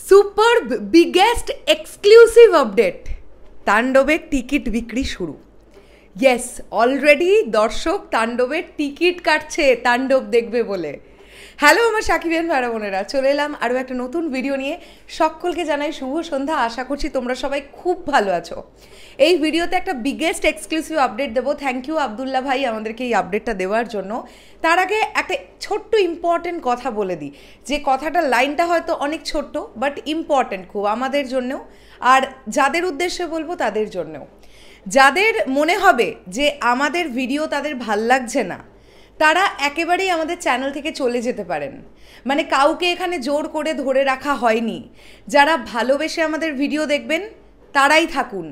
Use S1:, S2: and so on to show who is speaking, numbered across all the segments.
S1: সুপারব biggest exclusive update, তাণ্ডবের ticket বিক্রি শুরু। ইয়েস, অলরেডি দর্শক তাণ্ডবের টিকিট কাটছে তাণ্ডব দেখবে বলে। হ্যালো আমার সাকিবিয়ান ভাইরা বোনেরা, চলে এলাম আরও একটা নতুন ভিডিও নিয়ে। সকলকে জানাই শুভ সন্ধ্যা। আশা করছি তোমরা সবাই খুব ভালো আছো। এই ভিডিওতে একটা বিগেস্ট এক্সক্লুসিভ আপডেট দেবো। থ্যাংক ইউ আবদুল্লাহ ভাই আমাদেরকে এই আপডেটটা দেওয়ার জন্য। তার আগে একটা ছোট্ট ইম্পর্টেন্ট কথা বলে দিই, যে কথাটা লাইনটা হয়তো অনেক ছোট্ট বাট ইম্পর্টেন্ট খুব আমাদের জন্যও, আর যাদের উদ্দেশ্যে বলবো তাদের জন্যও। যাদের মনে হবে যে আমাদের ভিডিও তাদের ভাল লাগছে না, তারা একেবারেই আমাদের চ্যানেল থেকে চলে যেতে পারেন। মানে কাউকে এখানে জোর করে ধরে রাখা হয়নি। যারা ভালোবেসে আমাদের ভিডিও দেখবেন তারাই থাকুন।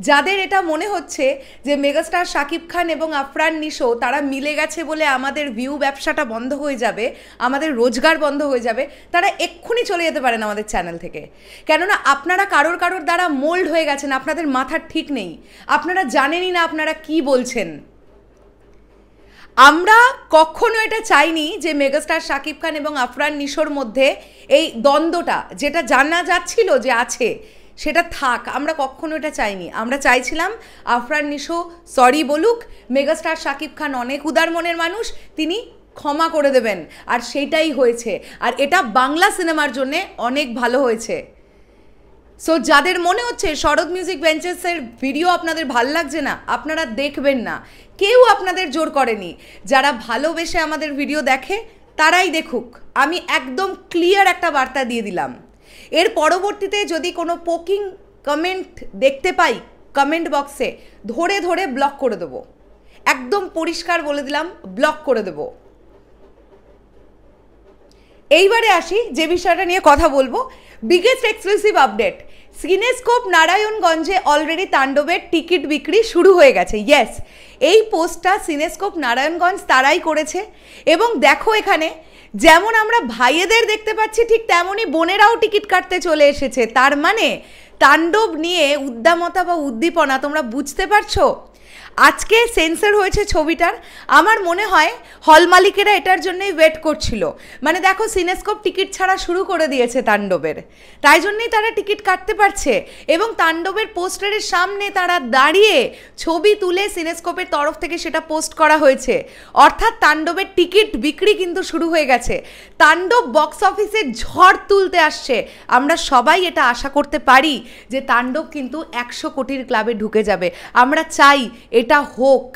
S1: যাদের এটা মনে হচ্ছে যে মেগাস্টার শাকিব খান এবং আফরান নিশো তারা মিলে গেছে বলে আমাদের ভিউ ব্যবসাটা বন্ধ হয়ে যাবে, আমাদের রোজগার বন্ধ হয়ে যাবে, তারা এক্ষুনি চলে যেতে পারেন আমাদের চ্যানেল থেকে। কেননা আপনারা কারোর দ্বারা মোল্ড হয়ে গেছেন, আপনাদের মাথার ঠিক নেই, আপনারা জানেনই না আপনারা কি বলছেন। আমরা কখনো এটা চাইনি যে মেগাস্টার শাকিব খান এবং আফরান নিশোর মধ্যে এই দ্বন্দ্বটা, যেটা জানা যাচ্ছিল যে আছে, সেটা থাক। আমরা কখনো এটা চাইনি। আমরা চাইছিলাম আফরান নিশো সরি বলুক, মেগাস্টার শাকিব খান অনেক উদার মনের মানুষ, তিনি ক্ষমা করে দেবেন, আর সেইটাই হয়েছে। আর এটা বাংলা সিনেমার জন্যে অনেক ভালো হয়েছে। সো যাদের মনে হচ্ছে শরৎ মিউজিক বেঞ্চেসের ভিডিও আপনাদের ভাল লাগছে না, আপনারা দেখবেন না, কেউ আপনাদের জোর করেনি। যারা ভালোবেসে আমাদের ভিডিও দেখে তারাই দেখুক। আমি একদম ক্লিয়ার একটা বার্তা দিয়ে দিলাম। এর পরবর্তীতে যদি কোনো পোকিং কমেন্ট দেখতে পাই কমেন্ট বক্সে, ধরে ধরে ব্লক করে দেবো। একদম পরিষ্কার বলে দিলাম, ব্লক করে দেবো। এইবারে আসি যে বিষয়টা নিয়ে কথা বলবো, বিগেস্ট এক্সক্লুসিভ আপডেট। সিনেস্কোপ নারায়ণগঞ্জে অলরেডি তাণ্ডবের টিকিট বিক্রি শুরু হয়ে গেছে। ইয়েস, এই পোস্টটা সিনেস্কোপ নারায়ণগঞ্জ তারাই করেছে। এবং দেখো এখানে যেমন আমরা ভাইয়েদের দেখতে পাচ্ছি, ঠিক তেমনই বোনেরাও টিকিট কাটতে চলে এসেছে। তার মানে তাণ্ডব নিয়ে উদ্দামতা বা উদ্দীপনা তোমরা বুঝতে পারছো। আজকে সেন্সর হয়েছে ছবিটার। আমার মনে হয় হল মালিকেরা এটার জন্যই ওয়েট করছিল। মানে দেখো, সিনেস্কোপ টিকিট ছাড়া শুরু করে দিয়েছে তাণ্ডবের, তাই জন্যই তারা টিকিট কাটতে পারছে। এবং তাণ্ডবের পোস্টারের সামনে তারা দাঁড়িয়ে ছবি তুলে সিনেস্কোপের তরফ থেকে সেটা পোস্ট করা হয়েছে। অর্থাৎ তাণ্ডবের টিকিট বিক্রি কিন্তু শুরু হয়ে গেছে। তাণ্ডব বক্স অফিসে ঝড় তুলতে আসছে। আমরা সবাই এটা আশা করতে পারি যে তাণ্ডব কিন্তু 100 কোটির ক্লাবে ঢুকে যাবে। আমরা চাই এটা হোক।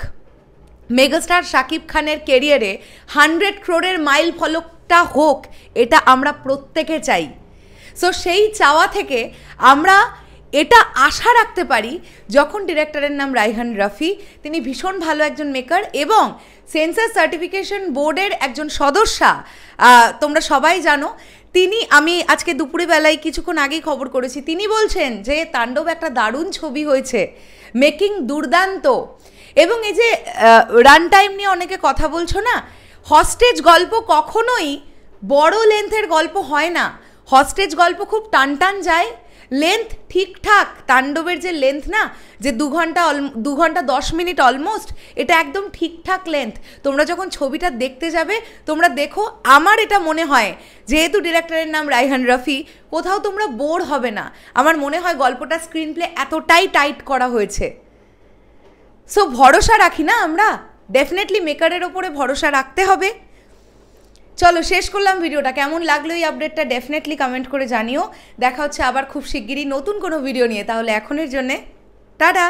S1: মেগাস্টার শাকিব খানের কেরিয়ারে 100 ক্রোড়ের মাইল ফলকটা হোক, এটা আমরা প্রত্যেকে চাই। সো সেই চাওয়া থেকে আমরা এটা আশা রাখতে পারি, যখন ডিরেক্টরের নাম রায়হান রাফি, তিনি ভীষণ ভালো একজন মেকার এবং সেন্সার সার্টিফিকেশন বোর্ডের একজন সদস্যা, তোমরা সবাই জানো। তিনি, আমি আজকে দুপুরে বেলায় কিছুক্ষণ আগেই খবর করেছি, তিনি বলছেন যে তাণ্ডব একটা দারুণ ছবি হয়েছে, মেকিং দুর্দান্ত। এবং এই যে রান টাইম নিয়ে অনেকে কথা বলছো না, হস্টেজ গল্প কখনোই বড় লেন্থের গল্প হয় না। হস্টেজ গল্প খুব টান টান যায়, লেন্থ ঠিকঠাক। তাণ্ডবের যে লেন্থ না, যে 2 ঘন্টা 10 মিনিট অলমোস্ট, এটা একদম ঠিকঠাক লেন্থ। তোমরা যখন ছবিটা দেখতে যাবে তোমরা দেখো, আমার এটা মনে হয় যেহেতু ডিরেক্টরের নাম রায়হান রাফি, কোথাও তোমরা বোর হবে না। আমার মনে হয় গল্পটা স্ক্রিন প্লে এতটাই টাইট করা হয়েছে। সো ভরসা রাখি না আমরা, ডেফিনেটলি মেকারের ওপরে ভরসা রাখতে হবে। চলো শেষ করলাম ভিডিওটা। কেমন লাগলো এই আপডেটটা ডেফিনেটলি কমেন্ট করে জানিও। দেখা হচ্ছে আবার খুব শিগগিরই নতুন কোনো ভিডিও নিয়ে। তাহলে এখনের জন্যে টাটা।